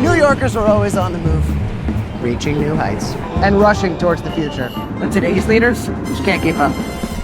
New Yorkers are always on the move, reaching new heights and rushing towards the future. But today's leaders just can't keep up.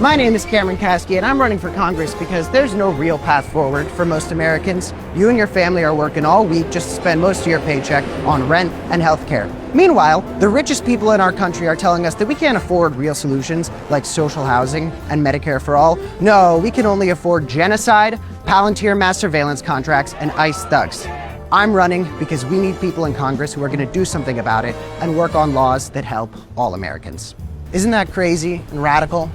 My name is Kasky, and I'm running for Congress because there's no real path forward for most Americans. You and your family are working all week just to spend most of your paycheck on rent and health care. Meanwhile, the richest people in our country are telling us that we can't afford real solutions like social housing and Medicare for all. No, we can only afford genocide, Palantir mass surveillance contracts, and ICE thugs. I'm running because we need people in Congress who are going to do something about it and work on laws that help all Americans. Isn't that crazy and radical?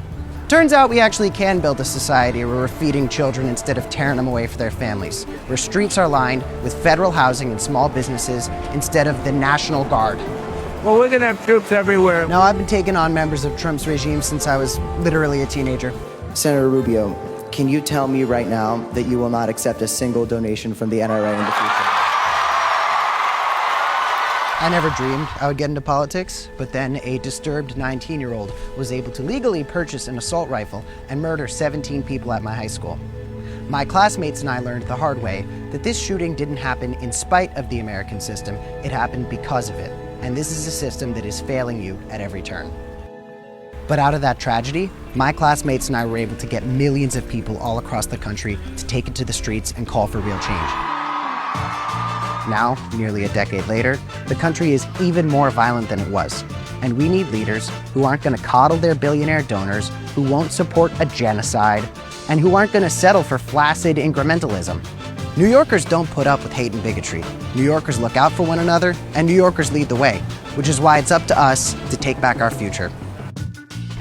Turns out we actually can build a society where we're feeding children instead of tearing them away from their families, where streets are lined with federal housing and small businesses instead of the National Guard. Well, we're gonna have troops everywhere. No, I've been taking on members of Trump's regime since I was literally a teenager. Senator Rubio, can you tell me right now that you will not accept a single donation from the NRA in the future? I never dreamed I would get into politics, but then a disturbed 19-year-old was able to legally purchase an assault rifle and murder 17 people at my high school. My classmates and I learned the hard way that this shooting didn't happen in spite of the American system, it happened because of it. And this is a system that is failing you at every turn. But out of that tragedy, my classmates and I were able to get millions of people all across the country to take it to the streets and call for real change. Now, nearly a decade later, the country is even more violent than it was. And we need leaders who aren't going to coddle their billionaire donors, who won't support a genocide, and who aren't going to settle for flaccid incrementalism. New Yorkers don't put up with hate and bigotry. New Yorkers look out for one another, and New Yorkers lead the way, which is why it's up to us to take back our future.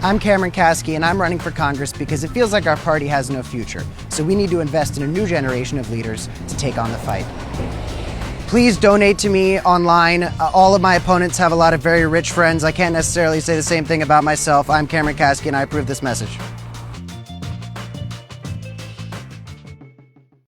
I'm Kasky, and I'm running for Congress because it feels like our party has no future. So we need to invest in a new generation of leaders to take on the fight. Please donate to me online. All of my opponents have a lot of very rich friends. I can't necessarily say the same thing about myself. I'm Kasky, and I approve this message.